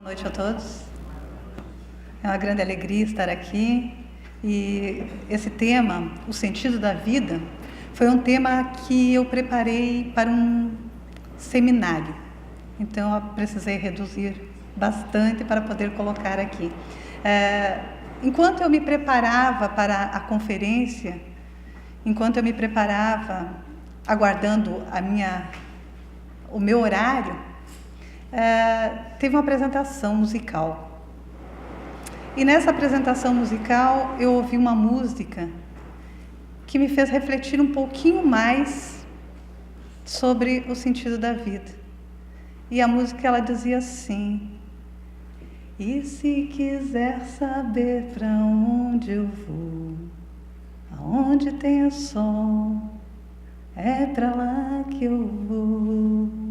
Boa noite a todos. É uma grande alegria estar aqui e esse tema, o sentido da vida, foi um tema que eu preparei para um seminário. Então eu precisei reduzir bastante para poder colocar aqui. Enquanto eu me preparava para a conferência, enquanto eu me preparava, aguardando o meu horário, teve uma apresentação musical. E nessa apresentação musical eu ouvi uma música que me fez refletir um pouquinho mais sobre o sentido da vida. E a música ela dizia assim: e se quiser saber para onde eu vou, aonde tem o sol, é para lá que eu vou.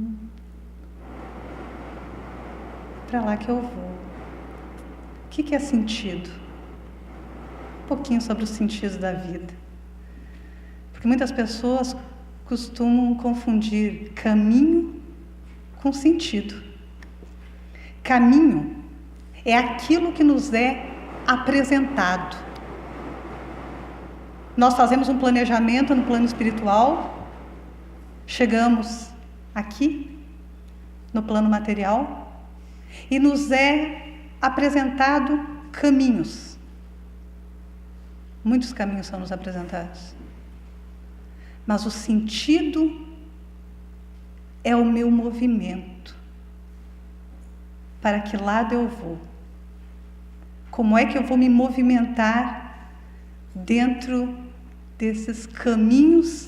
Para lá que eu vou. O que é sentido? Um pouquinho sobre o sentido da vida. Porque muitas pessoas costumam confundir caminho com sentido. Caminho é aquilo que nos é apresentado. Nós fazemos um planejamento no plano espiritual, chegamos aqui, no plano material, e nos é apresentado caminhos. Muitos caminhos são nos apresentados. Mas o sentido é o meu movimento. Para que lado eu vou? Como é que eu vou me movimentar dentro desses caminhos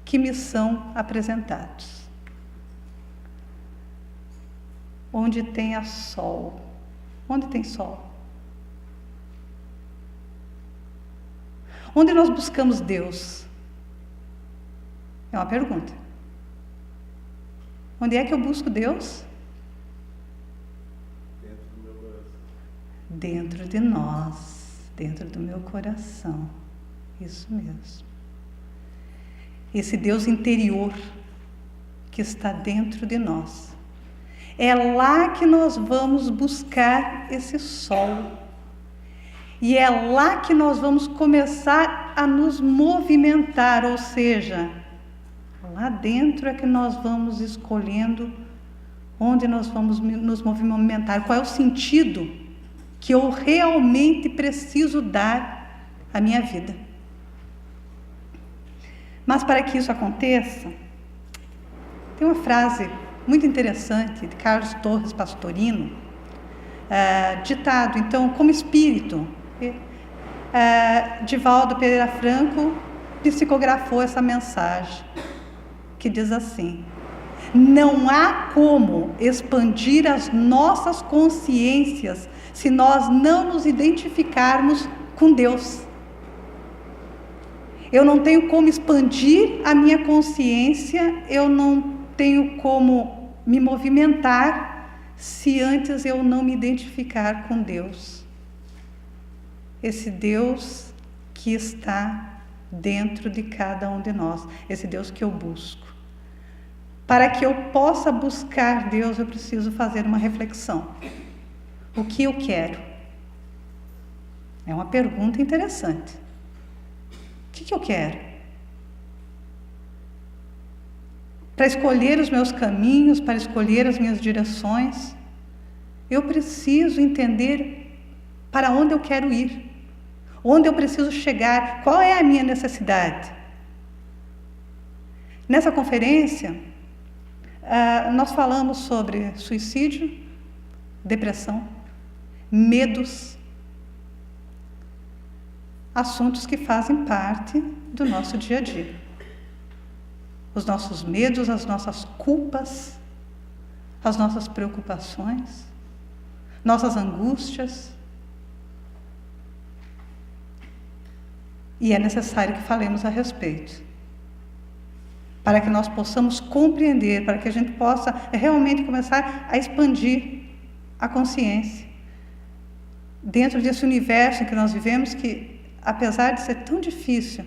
que me são apresentados? Onde tem sol? Onde tem sol? Onde nós buscamos Deus? É uma pergunta. Onde é que eu busco Deus? Dentro do meu coração. Dentro de nós, dentro do meu coração. Isso mesmo. Esse Deus interior que está dentro de nós. É lá que nós vamos buscar esse sol. E é lá que nós vamos começar a nos movimentar, ou seja, lá dentro é que nós vamos escolhendo onde nós vamos nos movimentar, qual é o sentido que eu realmente preciso dar à minha vida. Mas para que isso aconteça, tem uma frase muito interessante de Carlos Torres Pastorino, ditado, então, como espírito. Divaldo Pereira Franco psicografou essa mensagem, que diz assim: não há como expandir as nossas consciências se nós não nos identificarmos com Deus. Eu não tenho como expandir a minha consciência, eu não tenho como me movimentar se antes eu não me identificar com Deus. Esse Deus que está dentro de cada um de nós, esse Deus que eu busco. Para que eu possa buscar Deus, eu preciso fazer uma reflexão. O que eu quero? É uma pergunta interessante. O que eu quero? Para escolher os meus caminhos, para escolher as minhas direções, eu preciso entender para onde eu quero ir, onde eu preciso chegar, qual é a minha necessidade. Nessa conferência, nós falamos sobre suicídio, depressão, medos, assuntos que fazem parte do nosso dia a dia. Os nossos medos, as nossas culpas, as nossas preocupações, nossas angústias. E é necessário que falemos a respeito, para que nós possamos compreender, para que a gente possa realmente começar a expandir a consciência dentro desse universo em que nós vivemos, que, apesar de ser tão difícil,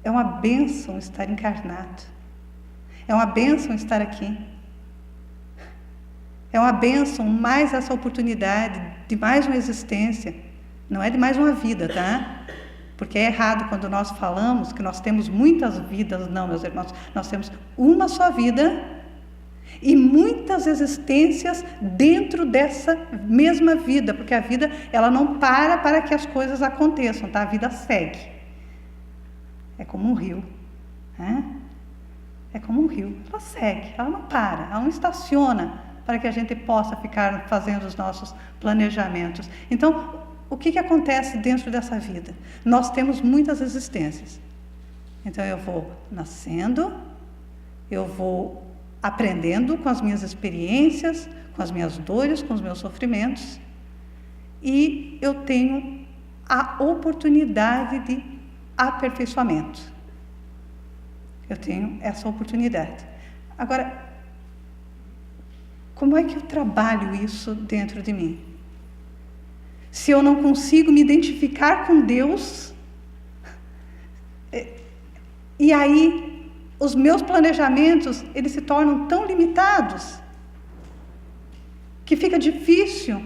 é uma bênção estar encarnado. É uma bênção estar aqui. É uma bênção, mais essa oportunidade de mais uma existência. Não é de mais uma vida, tá? Porque é errado quando nós falamos que nós temos muitas vidas. Não, meus irmãos, nós temos uma só vida e muitas existências dentro dessa mesma vida, porque a vida, ela não para que as coisas aconteçam, tá? A vida segue. É como um rio, né? É como um rio, ela segue, ela não para, ela não estaciona para que a gente possa ficar fazendo os nossos planejamentos. Então, o que acontece dentro dessa vida? Nós temos muitas existências. Então, eu vou nascendo, eu vou aprendendo com as minhas experiências, com as minhas dores, com os meus sofrimentos, e eu tenho a oportunidade de aperfeiçoamento. Eu tenho essa oportunidade. Agora, como é que eu trabalho isso dentro de mim? Se eu não consigo me identificar com Deus, e aí os meus planejamentos, eles se tornam tão limitados, que fica difícil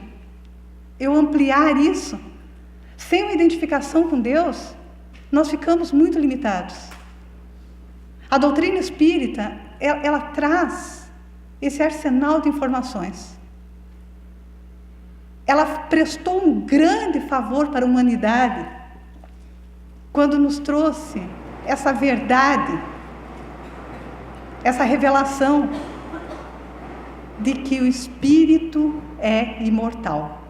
eu ampliar isso. Sem uma identificação com Deus, nós ficamos muito limitados. A doutrina espírita, ela traz esse arsenal de informações. Ela prestou um grande favor para a humanidade quando nos trouxe essa verdade, essa revelação de que o espírito é imortal.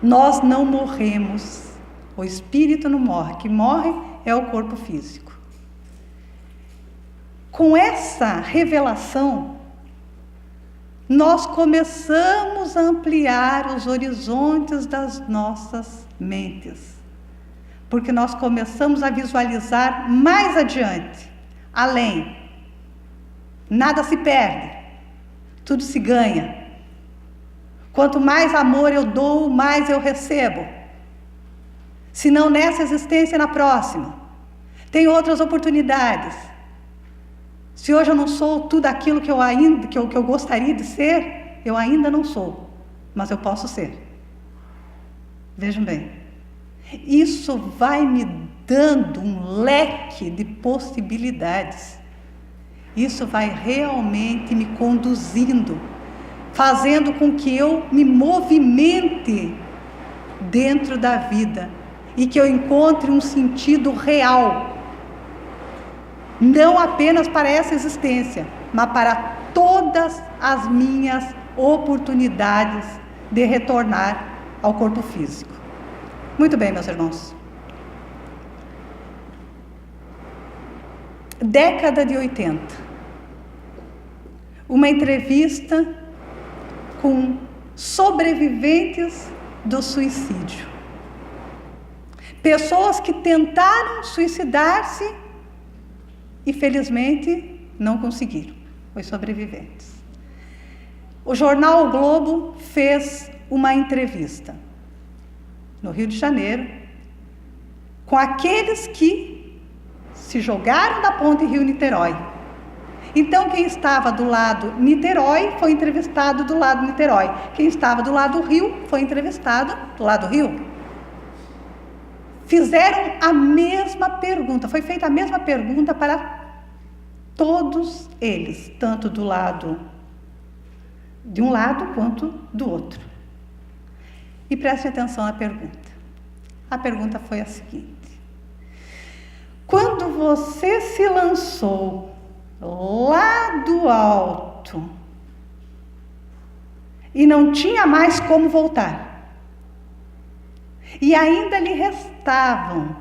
Nós não morremos, o espírito não morre, que morre é o corpo físico. Com essa revelação, nós começamos a ampliar os horizontes das nossas mentes, porque nós começamos a visualizar mais adiante, além. Nada se perde, tudo se ganha. Quanto mais amor eu dou, mais eu recebo. Se não nessa existência, na próxima. Tem outras oportunidades. Se hoje eu não sou tudo aquilo que eu gostaria de ser, eu ainda não sou, mas eu posso ser. Vejam bem, isso vai me dando um leque de possibilidades. Isso vai realmente me conduzindo, fazendo com que eu me movimente dentro da vida e que eu encontre um sentido real. Não apenas para essa existência, mas para todas as minhas oportunidades de retornar ao corpo físico. Muito bem, meus irmãos. Década de 80. Uma entrevista com sobreviventes do suicídio. Pessoas que tentaram suicidar-se e, felizmente, não conseguiram. Os sobreviventes. O jornal O Globo fez uma entrevista no Rio de Janeiro com aqueles que se jogaram da ponte Rio-Niterói. Então, quem estava do lado Niterói foi entrevistado do lado Niterói. Quem estava do lado Rio foi entrevistado do lado Rio. Fizeram a mesma pergunta, foi feita a mesma pergunta para todos eles, tanto do lado de um lado quanto do outro. E prestem atenção na pergunta. A pergunta foi a seguinte: quando você se lançou lá do alto e não tinha mais como voltar, e ainda lhe restavam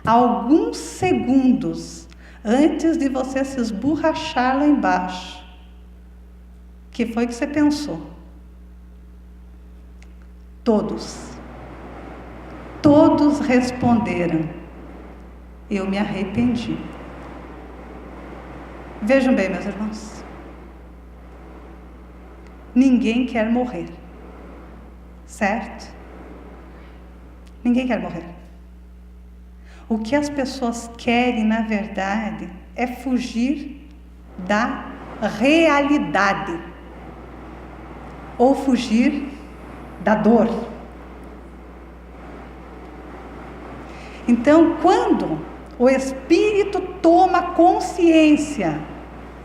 alguns segundos antes de você se esborrachar lá embaixo, o que foi que você pensou? Todos responderam: eu me arrependi. Vejam bem, meus irmãos, ninguém quer morrer, certo? Ninguém quer morrer. O que as pessoas querem, na verdade, é fugir da realidade. ou fugir da dor. Então, quando o Espírito toma consciência,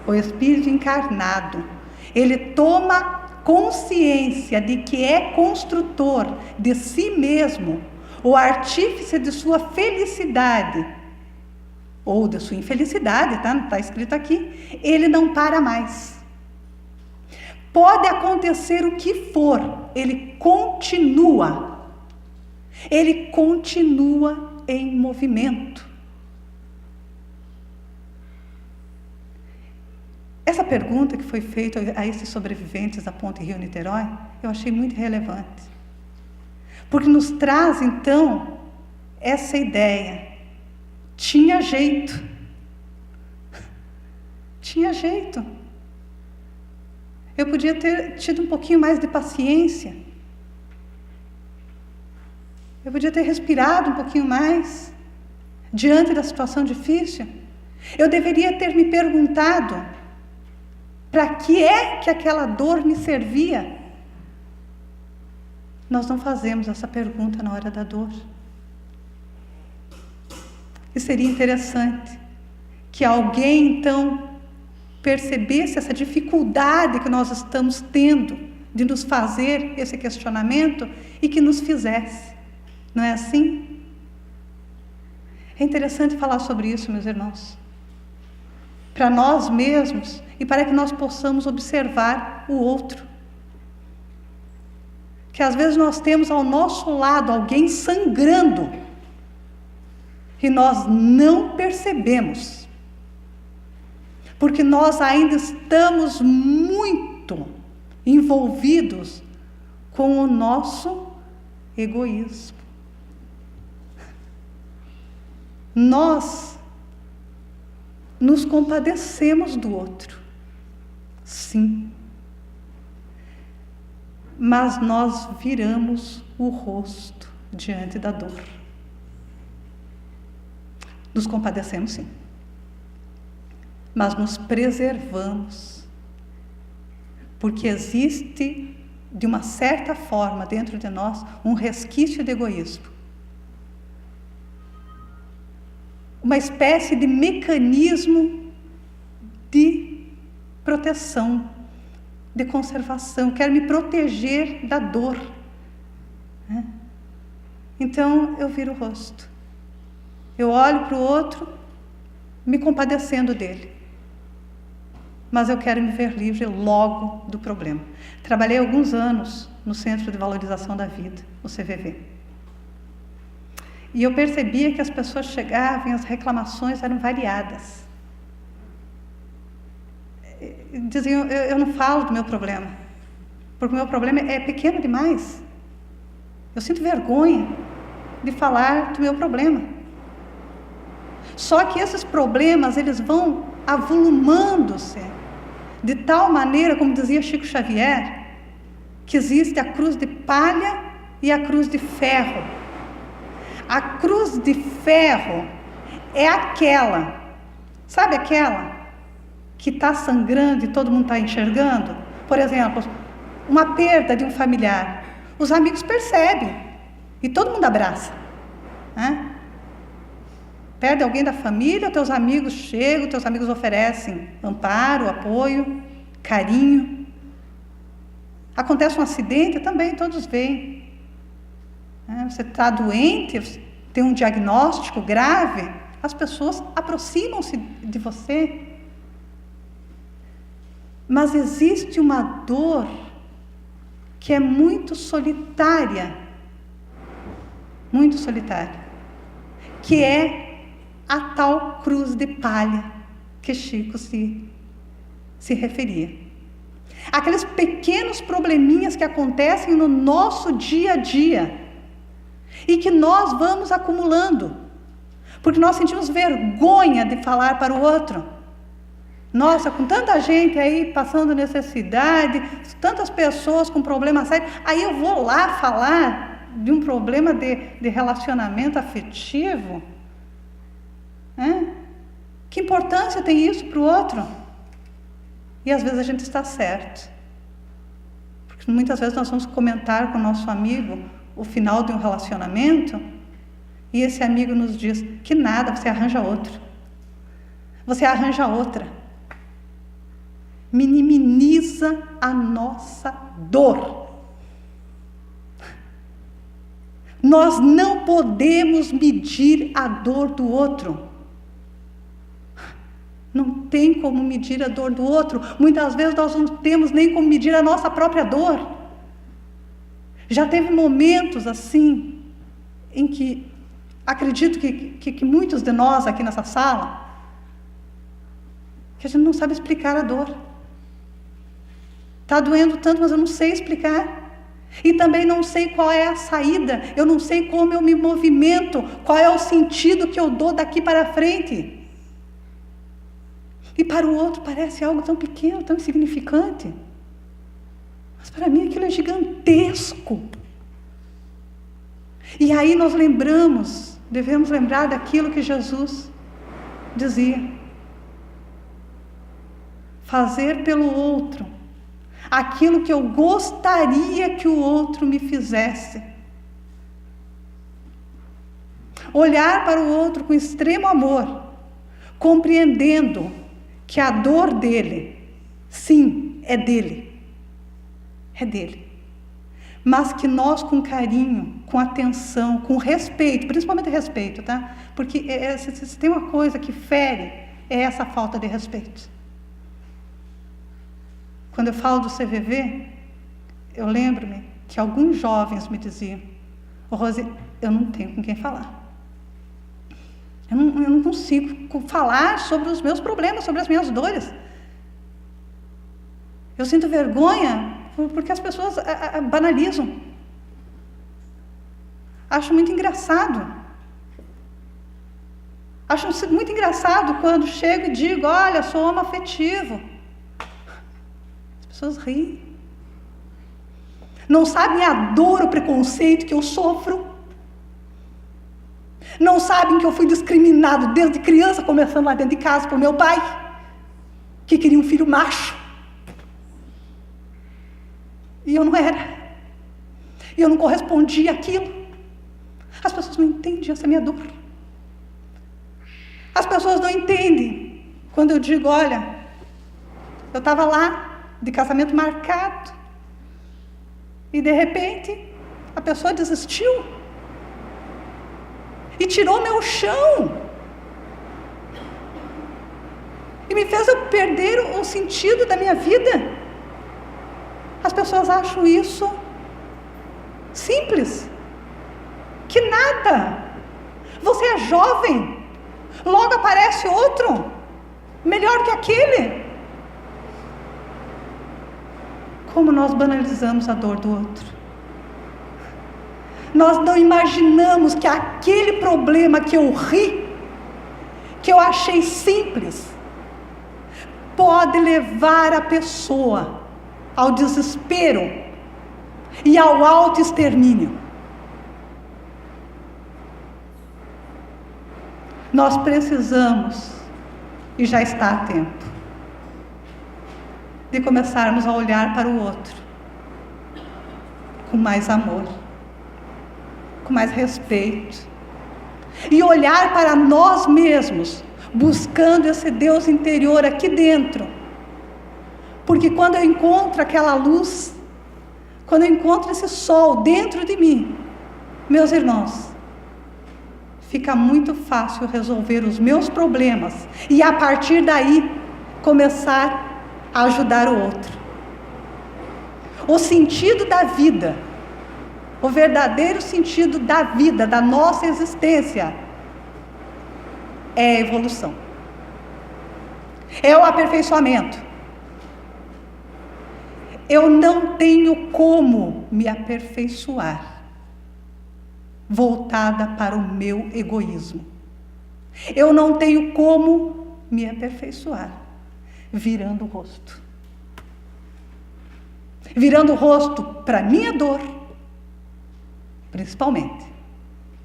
o Espírito encarnado, ele toma consciência de que é construtor de si mesmo, o artífice de sua felicidade, ou de sua infelicidade, tá? Não está escrito aqui, ele não para mais. Pode acontecer o que for, ele continua em movimento. Essa pergunta que foi feita a esses sobreviventes da Ponte Rio-Niterói, eu achei muito relevante. Porque nos traz, então, essa ideia. Tinha jeito. Tinha jeito. Eu podia ter tido um pouquinho mais de paciência. Eu podia ter respirado um pouquinho mais diante da situação difícil. Eu deveria ter me perguntado para que é que aquela dor me servia. Nós não fazemos essa pergunta na hora da dor. E seria interessante que alguém, então, percebesse essa dificuldade que nós estamos tendo de nos fazer esse questionamento e que nos fizesse. Não é assim? É interessante falar sobre isso, meus irmãos. Para nós mesmos e para que nós possamos observar o outro. Que às vezes nós temos ao nosso lado alguém sangrando e nós não percebemos. Porque nós ainda estamos muito envolvidos com o nosso egoísmo. Nós nos compadecemos do outro, sim, mas nós viramos o rosto diante da dor. Nos compadecemos, sim, mas nos preservamos, porque existe, de uma certa forma, dentro de nós, um resquício de egoísmo. Uma espécie de mecanismo de proteção, de conservação. Quero me proteger da dor. Então, eu viro o rosto. Eu olho para o outro, me compadecendo dele. Mas eu quero me ver livre logo do problema. Trabalhei alguns anos no Centro de Valorização da Vida, o CVV. E eu percebia que as pessoas chegavam e as reclamações eram variadas. Diziam, eu não falo do meu problema, porque o meu problema é pequeno demais. Eu sinto vergonha de falar do meu problema. Só que esses problemas, eles vão avolumando-se, de tal maneira, como dizia Chico Xavier, que existe a cruz de palha e a cruz de ferro. A cruz de ferro é aquela, sabe aquela que está sangrando e todo mundo está enxergando? Por exemplo, uma perda de um familiar. Os amigos percebem e todo mundo abraça. Perde alguém da família, teus amigos chegam, teus amigos oferecem amparo, apoio, carinho. Acontece um acidente, também todos veem. Você está doente, tem um diagnóstico grave, as pessoas aproximam-se de você. Mas existe uma dor que é muito solitária, que é a tal cruz de palha que Chico se referia. Aqueles pequenos probleminhas que acontecem no nosso dia a dia e que nós vamos acumulando, porque nós sentimos vergonha de falar para o outro. Nossa, com tanta gente aí passando necessidade, tantas pessoas com problemas sérios, aí eu vou lá falar de um problema de relacionamento afetivo? Que importância tem isso para o outro? E às vezes a gente está certo, Muitas vezes nós vamos comentar com o nosso amigo o final de um relacionamento e esse amigo nos diz: que nada, você arranja outro. Você arranja outra. Minimiza a nossa dor. Nós não podemos medir a dor do outro. Não tem como medir a dor do outro. Muitas vezes nós não temos nem como medir a nossa própria dor. Já teve momentos assim, em que acredito que muitos de nós aqui nessa sala, que a gente não sabe explicar a dor. Está doendo tanto, mas eu não sei explicar. E também não sei qual é a saída, eu não sei como eu me movimento, qual é o sentido que eu dou daqui para frente. E para o outro parece algo tão pequeno, tão insignificante. Mas para mim aquilo é gigantesco. E aí nós devemos lembrar daquilo que Jesus dizia. Fazer pelo outro aquilo que eu gostaria que o outro me fizesse. Olhar para o outro com extremo amor, compreendendo que a dor dele, sim, é dele. É dele. Mas que nós, com carinho, com atenção, com respeito, principalmente respeito, tá? Porque se tem uma coisa que fere, é essa falta de respeito. Quando eu falo do CVV, eu lembro-me que alguns jovens me diziam: Rose, eu não tenho com quem falar. Eu não consigo falar sobre os meus problemas, sobre as minhas dores. Eu sinto vergonha porque as pessoas banalizam. Acho muito engraçado. Acho muito engraçado quando chego e digo: olha, sou homoafetivo. As pessoas riem. Não sabem a dor, o preconceito que eu sofro. Não sabem que eu fui discriminado desde criança, começando lá dentro de casa por meu pai, que queria um filho macho. E eu não era. E eu não correspondia àquilo. As pessoas não entendem essa minha dor. As pessoas não entendem quando eu digo: olha, eu estava lá, de casamento marcado, e de repente a pessoa desistiu. E tirou meu chão. E me fez eu perder o sentido da minha vida. As pessoas acham isso simples. Que nada. Você é jovem. Logo aparece outro. Melhor que aquele. Como nós banalizamos a dor do outro. Nós não imaginamos que aquele problema que eu ri, que eu achei simples, pode levar a pessoa ao desespero e ao autoextermínio. Nós precisamos, e já está a tempo, de começarmos a olhar para o outro com mais amor, com mais respeito, e olhar para nós mesmos, buscando esse Deus interior aqui dentro. Porque quando eu encontro aquela luz, quando eu encontro esse sol dentro de mim, meus irmãos, fica muito fácil resolver os meus problemas e a partir daí começar a ajudar o outro. O sentido da vida, o verdadeiro sentido da vida, da nossa existência, é a evolução, é o aperfeiçoamento. Eu não tenho como me aperfeiçoar voltada para o meu egoísmo. Eu não tenho como me aperfeiçoar virando o rosto. Virando o rosto para a minha dor, principalmente.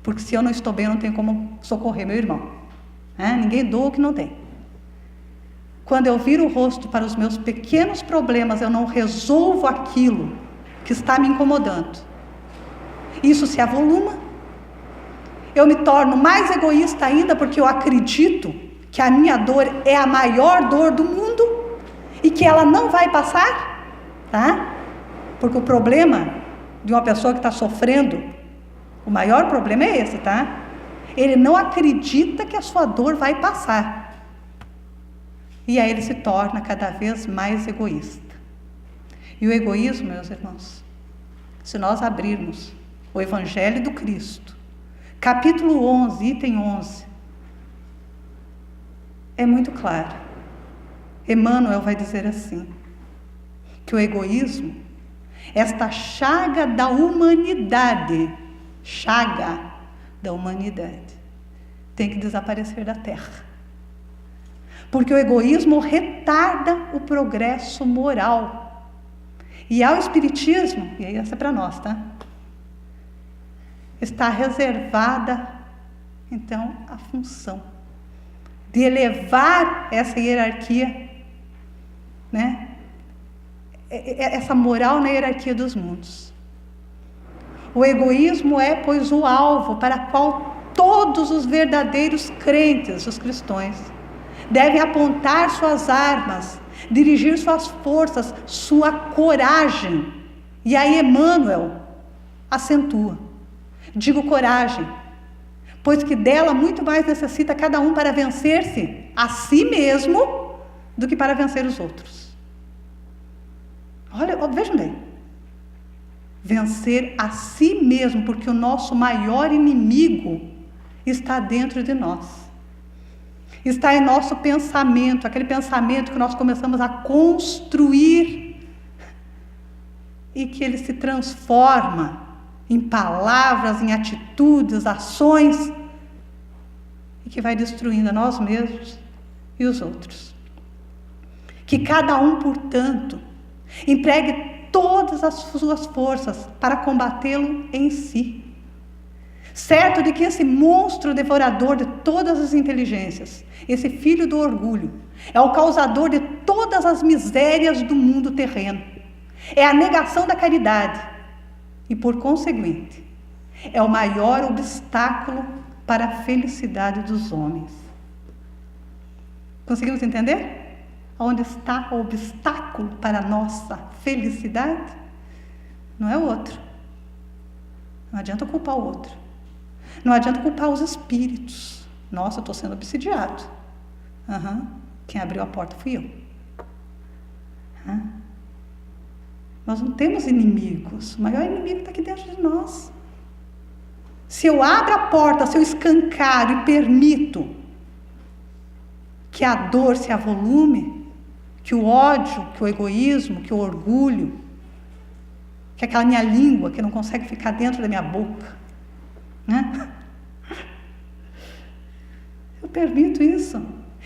Porque se eu não estou bem, eu não tenho como socorrer meu irmão. Ninguém doa o que não tem. Quando eu viro o rosto para os meus pequenos problemas, eu não resolvo aquilo que está me incomodando. Isso se avoluma. Eu me torno mais egoísta ainda porque eu acredito que a minha dor é a maior dor do mundo e que ela não vai passar, tá? Porque o problema de uma pessoa que está sofrendo, o maior problema é esse, tá? Ele não acredita que a sua dor vai passar. E aí ele se torna cada vez mais egoísta. E o egoísmo, meus irmãos, se nós abrirmos o Evangelho do Cristo, capítulo 11, item 11, é muito claro. Emmanuel vai dizer assim, que o egoísmo, esta chaga da humanidade, tem que desaparecer da terra. Porque o egoísmo retarda o progresso moral. E ao Espiritismo, e aí essa é para nós, tá? Está reservada, então, a função de elevar essa hierarquia, né? Essa moral na hierarquia dos mundos. O egoísmo é, pois, o alvo para qual todos os verdadeiros crentes, os cristãos, devem apontar suas armas, dirigir suas forças, sua coragem. E aí Emmanuel acentua. Digo coragem, pois que dela muito mais necessita cada um para vencer-se a si mesmo do que para vencer os outros. Olha, vejam bem. Vencer a si mesmo, porque o nosso maior inimigo está dentro de nós. Está em nosso pensamento, aquele pensamento que nós começamos a construir e que ele se transforma em palavras, em atitudes, ações, e que vai destruindo a nós mesmos e os outros. Que cada um, portanto, empregue todas as suas forças para combatê-lo em si. Certo de que esse monstro devorador de todas as inteligências, esse filho do orgulho, é o causador de todas as misérias do mundo terreno. É a negação da caridade e, por conseguinte, é o maior obstáculo para a felicidade dos homens. Conseguimos entender? Onde está o obstáculo para a nossa felicidade? Não é o outro. Não adianta culpar o outro. Não adianta culpar os espíritos. Nossa, eu estou sendo obsidiado. Quem abriu a porta fui eu. Nós não temos inimigos. O maior inimigo está aqui dentro de nós. Se eu abro a porta, se eu escancaro e permito que a dor se avolume, que o ódio, que o egoísmo, que o orgulho, que aquela minha língua que não consegue ficar dentro da minha boca, né? Eu permito isso.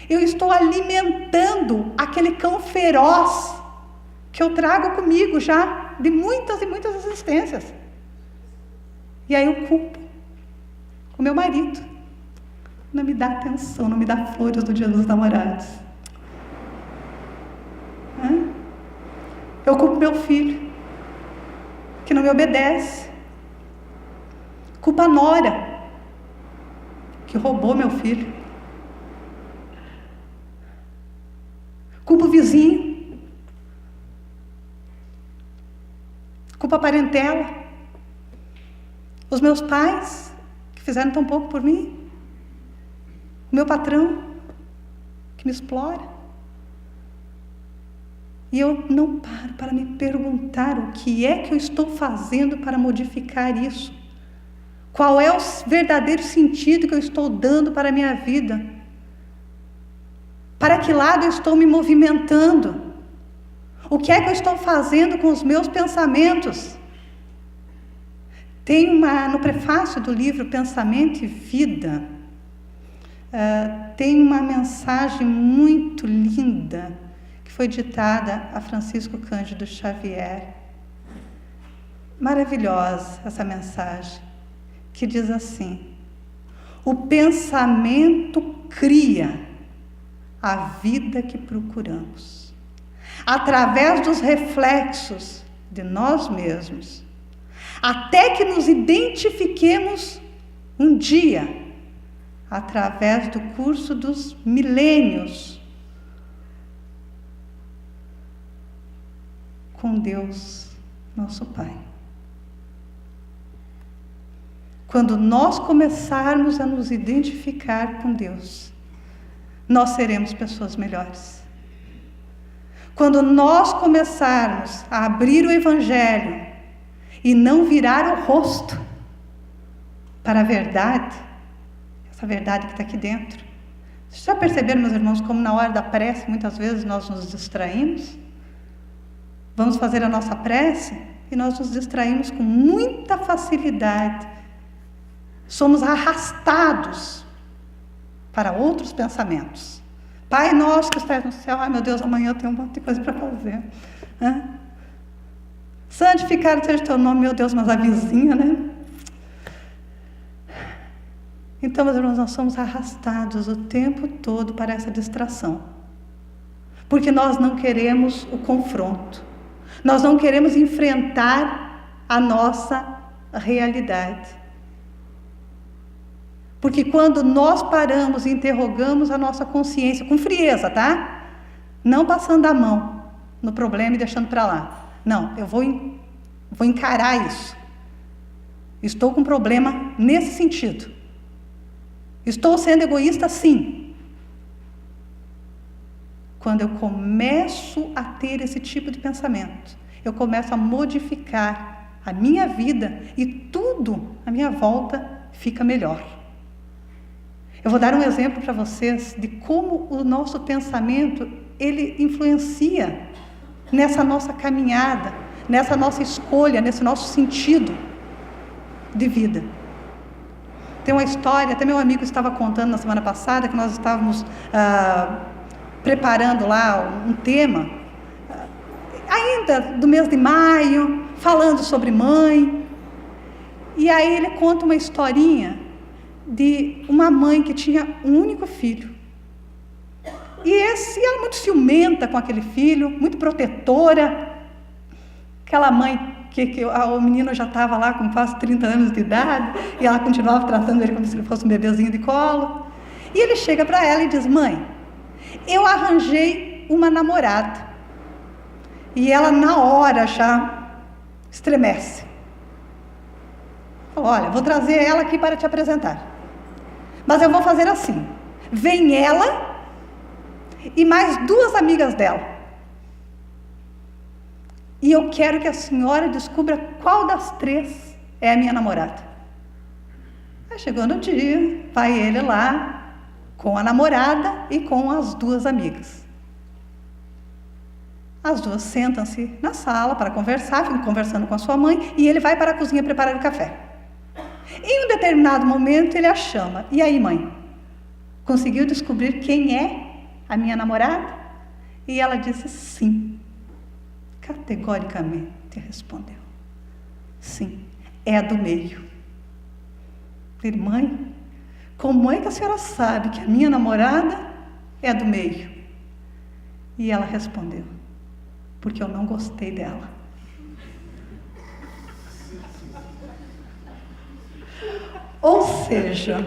Eu estou alimentando aquele cão feroz que eu trago comigo já de muitas e muitas existências. E aí eu culpo o meu marido. Não me dá atenção, não me dá flores no dia dos namorados. Eu culpo meu filho, que não me obedece. Culpo a nora, que roubou meu filho. Culpo o vizinho. Culpo a parentela. Os meus pais, que fizeram tão pouco por mim. O meu patrão, que me explora. E eu não paro para me perguntar o que é que eu estou fazendo para modificar isso. Qual é o verdadeiro sentido que eu estou dando para a minha vida? Para que lado eu estou me movimentando? O que é que eu estou fazendo com os meus pensamentos? Tem no prefácio do livro Pensamento e Vida, tem uma mensagem muito linda, que foi ditada a Francisco Cândido Xavier. Maravilhosa essa mensagem, que diz assim: o pensamento cria a vida que procuramos. Através dos reflexos de nós mesmos, até que nos identifiquemos um dia, através do curso dos milênios, com Deus, nosso Pai. Quando nós começarmos a nos identificar com Deus, nós seremos pessoas melhores. Quando nós começarmos a abrir o Evangelho e não virar o rosto para a verdade, essa verdade que está aqui dentro. Vocês já perceberam, meus irmãos, como na hora da prece, muitas vezes nós nos distraímos? Vamos fazer a nossa prece e nós nos distraímos com muita facilidade. Somos arrastados para outros pensamentos. Pai nosso que estás no céu, ai meu Deus, amanhã eu tenho um monte de coisa para fazer. Santificado seja o teu nome, meu Deus, mas a vizinha, né? Então, meus irmãos, nós somos arrastados o tempo todo para essa distração. Porque nós não queremos o confronto. Nós não queremos enfrentar a nossa realidade. Porque quando nós paramos e interrogamos a nossa consciência, com frieza, tá? Não passando a mão no problema e deixando para lá. Não, eu vou encarar isso. Estou com um problema nesse sentido. Estou sendo egoísta, sim. Quando eu começo a ter esse tipo de pensamento, eu começo a modificar a minha vida e tudo à minha volta fica melhor. Eu vou dar um exemplo para vocês de como o nosso pensamento, ele influencia nessa nossa caminhada, nessa nossa escolha, nesse nosso sentido de vida. Tem uma história, até meu amigo estava contando na semana passada, que nós estávamos preparando lá um tema, ainda do mês de maio, falando sobre mãe. E aí ele conta uma historinha de uma mãe que tinha um único filho. E ela muito ciumenta com aquele filho, muito protetora. Aquela mãe que o menino já estava lá com quase 30 anos de idade, e ela continuava tratando ele como se ele fosse um bebezinho de colo. E ele chega para ela e diz: mãe, eu arranjei uma namorada. E ela na hora já estremece. Fala: olha, vou trazer ela aqui para te apresentar. Mas eu vou fazer assim: vem ela e mais 2 amigas dela. E eu quero que a senhora descubra qual das 3 é a minha namorada. Aí chegou no dia, vai ele lá com a namorada e com as 2 amigas. As 2 sentam-se na sala para conversar, ficam conversando com a sua mãe, e ele vai para a cozinha preparar o café. Em um determinado momento ele a chama: e aí, mãe, conseguiu descobrir quem é a minha namorada? E ela disse sim. Categoricamente respondeu: sim, é a do meio. Ele: mãe, como é que a senhora sabe que a minha namorada é a do meio? E ela respondeu: porque eu não gostei dela. Ou seja,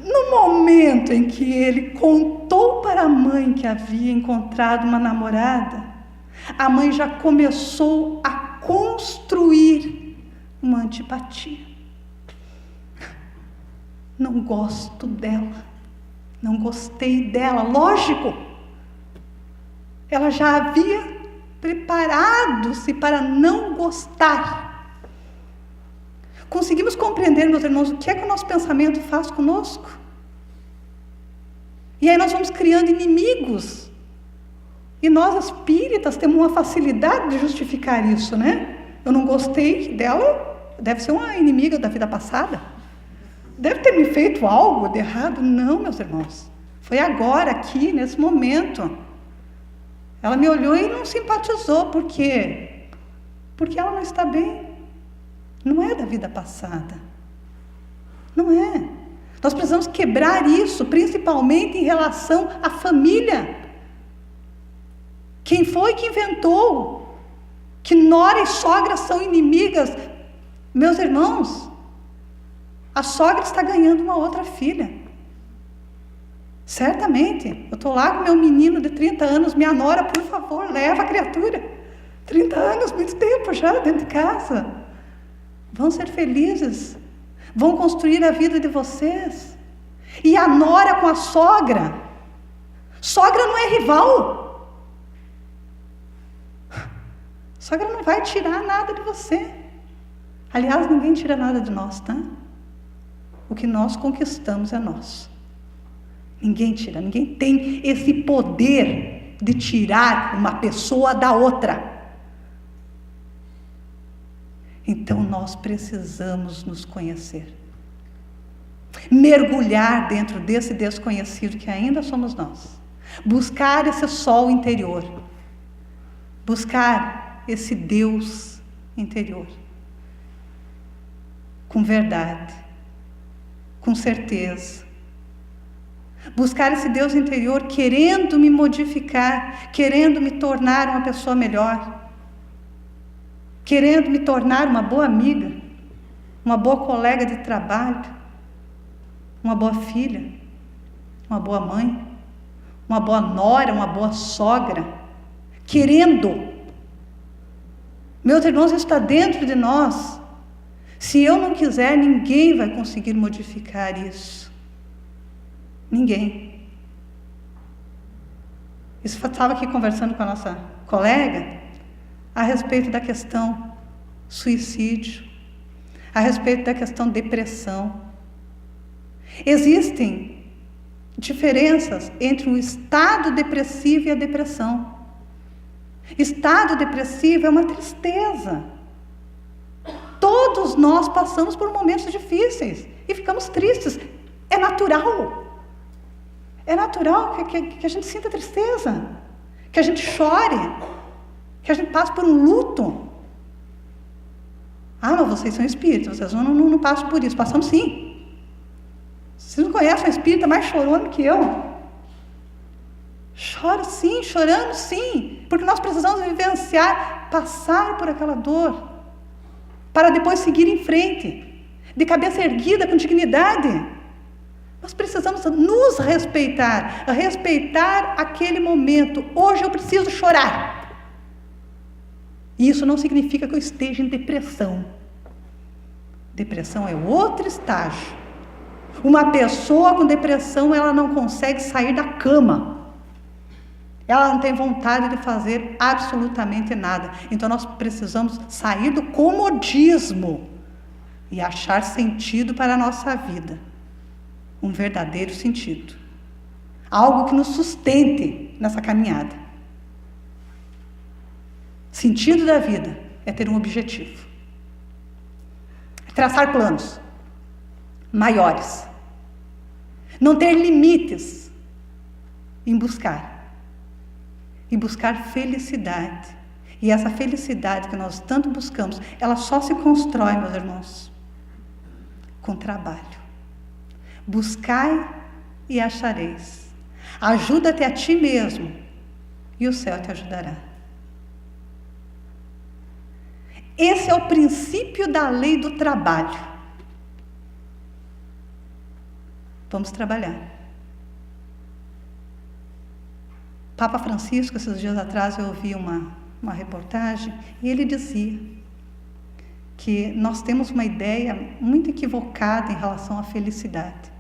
no momento em que ele contou para a mãe que havia encontrado uma namorada, a mãe já começou a construir uma antipatia. Não gosto dela, não gostei dela, lógico. Ela já havia preparado-se para não gostar. Conseguimos compreender, meus irmãos, o que é que o nosso pensamento faz conosco? E aí nós vamos criando inimigos. E nós, espíritas, temos uma facilidade de justificar isso, né? Eu não gostei dela, deve ser uma inimiga da vida passada. Deve ter me feito algo de errado. Não, meus irmãos. Foi agora, aqui, nesse momento. Ela me olhou e não simpatizou. Por quê? Porque ela não está bem. Não é da vida passada. Não é. Nós precisamos quebrar isso, principalmente em relação à família. Quem foi que inventou Que nora e sogra são inimigas. Meus irmãos, a sogra está ganhando uma outra filha. Certamente. Eu estou lá com meu menino de 30 anos, minha nora, por favor, leva a criatura. 30 anos, muito tempo já dentro de casa. Vão ser felizes. Vão construir a vida de vocês. E a nora com a sogra. Sogra não é rival. Sogra não vai tirar nada de você. Aliás, ninguém tira nada de nós, tá? O que nós conquistamos é nosso. Ninguém tira, ninguém tem esse poder de tirar uma pessoa da outra. Então nós precisamos nos conhecer. Mergulhar dentro desse desconhecido que ainda somos nós. Buscar esse sol interior. Buscar esse Deus interior. Com verdade. Com certeza. Buscar esse Deus interior querendo me modificar, querendo me tornar uma pessoa melhor, querendo me tornar uma boa amiga, uma boa colega de trabalho, uma boa filha, uma boa mãe, uma boa nora, uma boa sogra, querendo. Meus irmãos, isso está dentro de nós. Se eu não quiser, ninguém vai conseguir modificar isso. Ninguém. Eu estava aqui conversando com a nossa colega a respeito da questão suicídio, a respeito da questão depressão. Existem diferenças entre o estado depressivo e a depressão. Estado depressivo é uma tristeza. Todos nós passamos por momentos difíceis e ficamos tristes. É natural. É natural que a gente sinta tristeza, que a gente chore, que a gente passe por um luto. Ah, mas vocês são espíritos, vocês não passam por isso. Passamos sim. Vocês não conhecem a espírita mais chorona que eu. Choro sim, choramos sim, porque nós precisamos vivenciar, passar por aquela dor, para depois seguir em frente, de cabeça erguida, com dignidade. Nós precisamos nos respeitar, respeitar aquele momento. Hoje eu preciso chorar. E isso não significa que eu esteja em depressão. Depressão é outro estágio. Uma pessoa com depressão, ela não consegue sair da cama. Ela não tem vontade de fazer absolutamente nada. Então nós precisamos sair do comodismo e achar sentido para a nossa vida. Um verdadeiro sentido. Algo que nos sustente nessa caminhada. Sentido da vida é ter um objetivo. Traçar planos maiores. Não ter limites em buscar. Em buscar felicidade. E essa felicidade que nós tanto buscamos, ela só se constrói, meus irmãos, com trabalho. Buscai e achareis. Ajuda-te a ti mesmo e o céu te ajudará. Esse é o princípio da lei do trabalho. Vamos trabalhar. Papa Francisco, esses dias atrás, eu ouvi uma reportagem e ele dizia que nós temos uma ideia muito equivocada em relação à felicidade.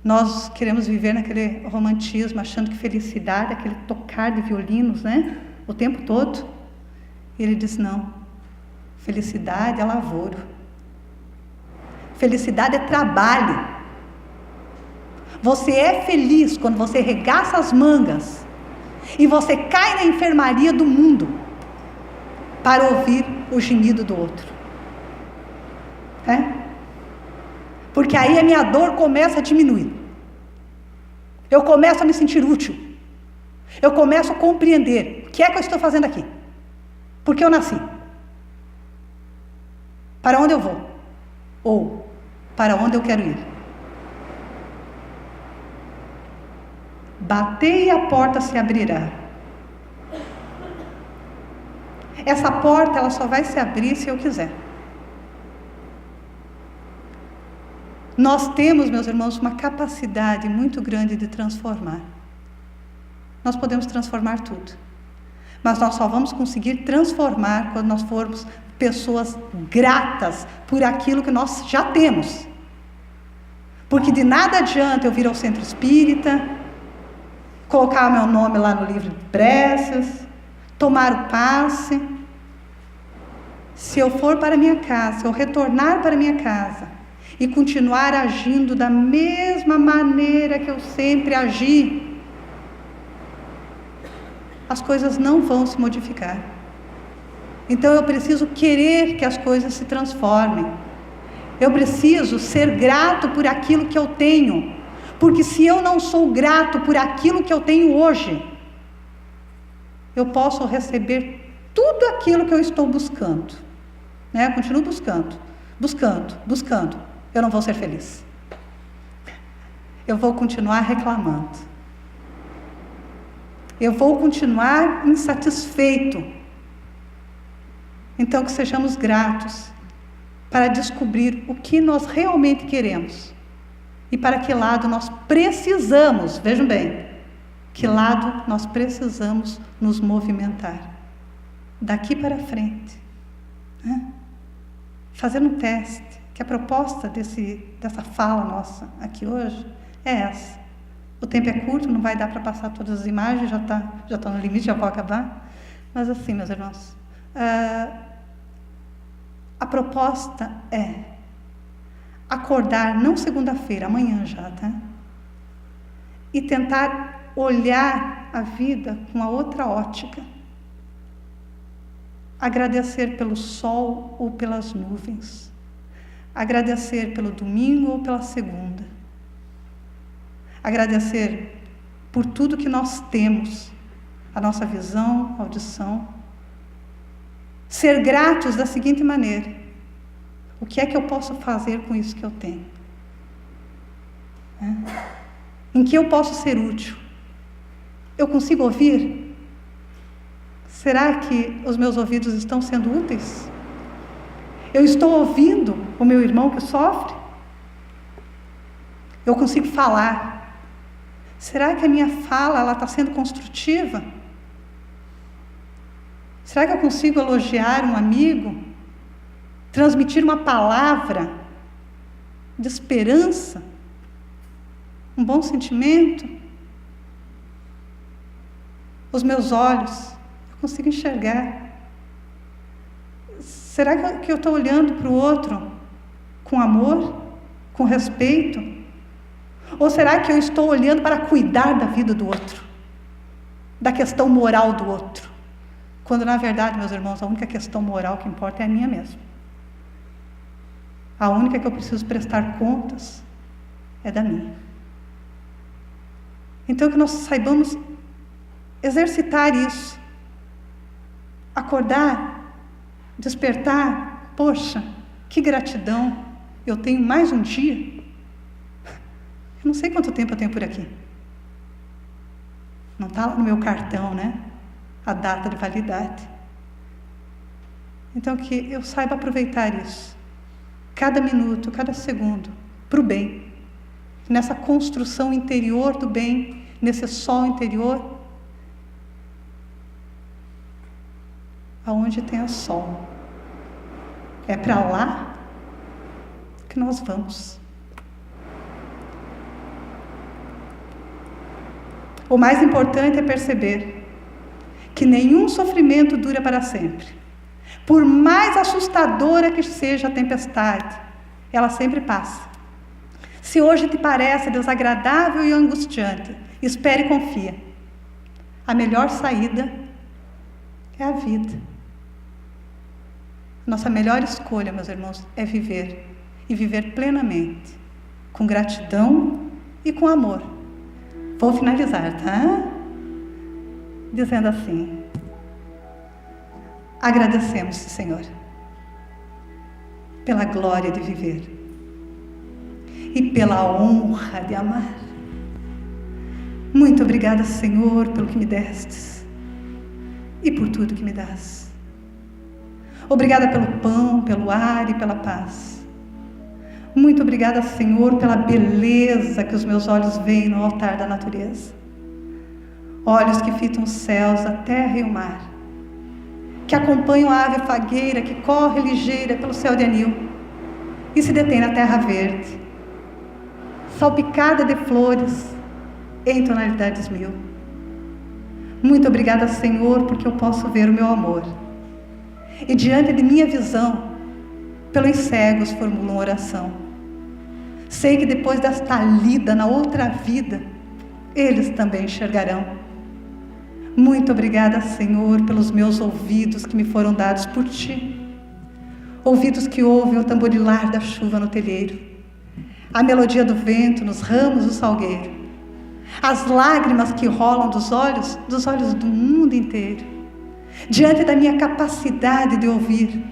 Nós queremos viver naquele romantismo, achando que felicidade é aquele tocar de violinos, né? O tempo todo. E ele diz, não. Felicidade é lavoro. Felicidade é trabalho. Você é feliz quando você regaça as mangas e você cai na enfermaria do mundo para ouvir o gemido do outro. É? Porque aí a minha dor começa a diminuir. Eu começo a me sentir útil. Eu começo a compreender o que é que eu estou fazendo aqui. Por que eu nasci? Para onde eu vou? Ou para onde eu quero ir? Batei e a porta se abrirá. essa porta ela só vai se abrir se eu quiser. Nós temos, meus irmãos, uma capacidade muito grande de transformar. Nós podemos transformar tudo. Mas nós só vamos conseguir transformar quando nós formos pessoas gratas por aquilo que nós já temos. Porque de nada adianta eu vir ao centro espírita, colocar o meu nome lá no livro de preces, tomar o passe. Se eu for para minha casa, se eu retornar para minha casa e continuar agindo da mesma maneira que eu sempre agi, as coisas não vão se modificar. Então eu preciso querer que as coisas se transformem. Eu preciso ser grato por aquilo que eu tenho. Porque se eu não sou grato por aquilo que eu tenho hoje, eu posso receber tudo aquilo que eu estou buscando. Eu continuo buscando. Eu não vou ser feliz. Eu vou continuar reclamando. Eu vou continuar insatisfeito. Então, que sejamos gratos para descobrir o que nós realmente queremos e para que lado nós precisamos, vejam bem, que lado nós precisamos nos movimentar daqui para frente, fazendo um teste, que a proposta dessa fala nossa aqui hoje é essa. O tempo é curto, não vai dar para passar todas as imagens, já está no limite, já vou acabar. Mas assim, meus irmãos, a proposta é acordar, não segunda-feira, amanhã já, tá? E tentar olhar a vida com uma outra ótica. Agradecer pelo sol ou pelas nuvens. Agradecer pelo domingo ou pela segunda. Agradecer por tudo que nós temos, a nossa visão, audição. Ser gratos da seguinte maneira: o que é que eu posso fazer com isso que eu tenho? Em que eu posso ser útil? Eu consigo ouvir? Será que os meus ouvidos estão sendo úteis? Eu estou ouvindo o meu irmão que sofre? Eu consigo falar? Será que a minha fala está sendo construtiva? Será que eu consigo elogiar um amigo? Transmitir uma palavra de esperança? Um bom sentimento? Os meus olhos, eu consigo enxergar. Será que eu estou olhando para o outro com amor, com respeito? Ou será que eu estou olhando para cuidar da vida do outro? Da questão moral do outro? Quando, na verdade, meus irmãos, a única questão moral que importa é a minha mesma. A única que eu preciso prestar contas é da minha. Então, que nós saibamos exercitar isso. Acordar, despertar. Poxa, que gratidão. Eu tenho mais um dia. Eu não sei quanto tempo eu tenho por aqui. Não está lá no meu cartão, né? A data de validade. Então, que eu saiba aproveitar isso. Cada minuto, cada segundo, para o bem. Nessa construção interior do bem, nesse sol interior, aonde tem o sol. É para lá que nós vamos. O mais importante é perceber que nenhum sofrimento dura para sempre. Por mais assustadora que seja a tempestade, ela sempre passa. Se hoje te parece desagradável e angustiante, espere e confia. A melhor saída é a vida. Nossa melhor escolha, meus irmãos, é viver. E viver plenamente. Com gratidão e com amor. Vou finalizar, tá? Dizendo assim: agradecemos, Senhor, pela glória de viver e pela honra de amar. Muito obrigada, Senhor, pelo que me destes e por tudo que me dás. Obrigada pelo pão, pelo ar e pela paz. Muito obrigada, Senhor, pela beleza que os meus olhos veem no altar da natureza. Olhos que fitam os céus, a terra e o mar, que acompanham a ave fagueira que corre ligeira pelo céu de anil e se detém na terra verde, salpicada de flores em tonalidades mil. Muito obrigada, Senhor, porque eu posso ver o meu amor. E diante de minha visão, pelos cegos formulam oração. Sei que depois desta lida na outra vida, eles também enxergarão. Muito obrigada, Senhor, pelos meus ouvidos que me foram dados por Ti. Ouvidos que ouvem o tamborilar da chuva no telheiro, a melodia do vento nos ramos do salgueiro, as lágrimas que rolam dos olhos do mundo inteiro. Diante da minha capacidade de ouvir,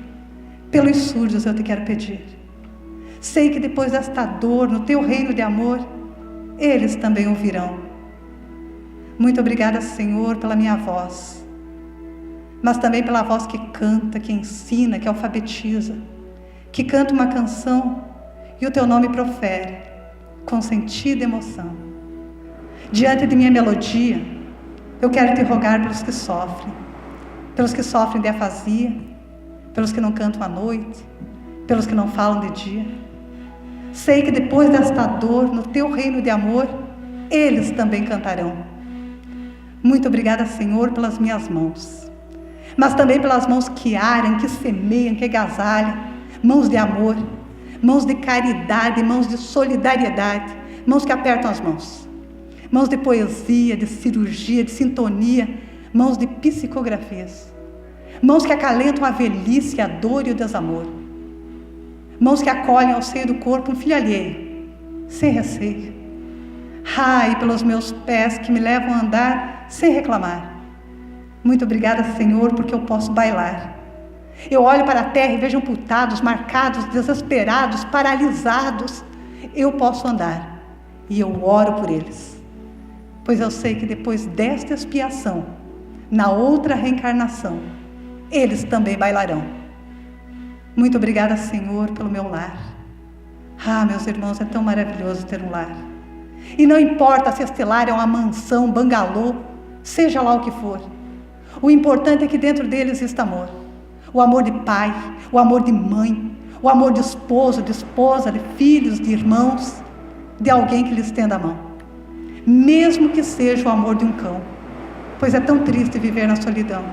pelos surdos eu te quero pedir. Sei que depois desta dor, no Teu reino de amor, eles também ouvirão. Muito obrigada, Senhor, pela minha voz, mas também pela voz que canta, que ensina, que alfabetiza, que canta uma canção e o Teu nome profere, com sentido e emoção. Diante de minha melodia, eu quero Te rogar pelos que sofrem de afasia, pelos que não cantam à noite, pelos que não falam de dia. Sei que depois desta dor, no Teu reino de amor, eles também cantarão. Muito obrigada, Senhor, pelas minhas mãos, mas também pelas mãos que aram, que semeiam, que agasalham, mãos de amor, mãos de caridade, mãos de solidariedade, mãos que apertam as mãos de poesia, de cirurgia, de sintonia, mãos de psicografias, mãos que acalentam a velhice, a dor e o desamor, mãos que acolhem ao seio do corpo um filho alheio, sem receio. E pelos meus pés que me levam a andar sem reclamar. Muito obrigada, Senhor, porque eu posso bailar. Eu olho para a terra e vejo amputados, marcados, desesperados, paralisados. Eu posso andar e eu oro por eles, pois eu sei que depois desta expiação, na outra reencarnação, eles também bailarão. Muito obrigada, Senhor, pelo meu lar. Meus irmãos, é tão maravilhoso ter um lar. E não importa se este lar é uma mansão, bangalô, seja lá o que for. O importante é que dentro dele exista amor. O amor de pai, o amor de mãe, o amor de esposo, de esposa, de filhos, de irmãos, de alguém que lhes estenda a mão. Mesmo que seja o amor de um cão, pois é tão triste viver na solidão.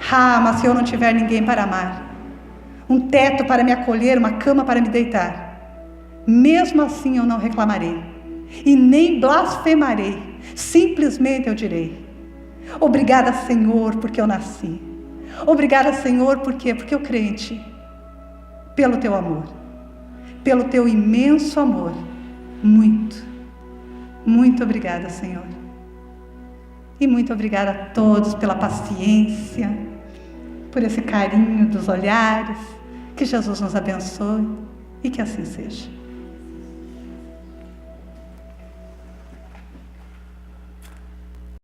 Mas se eu não tiver ninguém para amar, um teto para me acolher, uma cama para me deitar, mesmo assim eu não reclamarei e nem blasfemarei, simplesmente eu direi: obrigada, Senhor, porque eu nasci. Obrigada, Senhor, por quê? Porque eu creio em Ti, pelo Teu amor, pelo Teu imenso amor. Muito obrigada, Senhor. E muito obrigada a todos pela paciência, por esse carinho dos olhares. Que Jesus nos abençoe e que assim seja.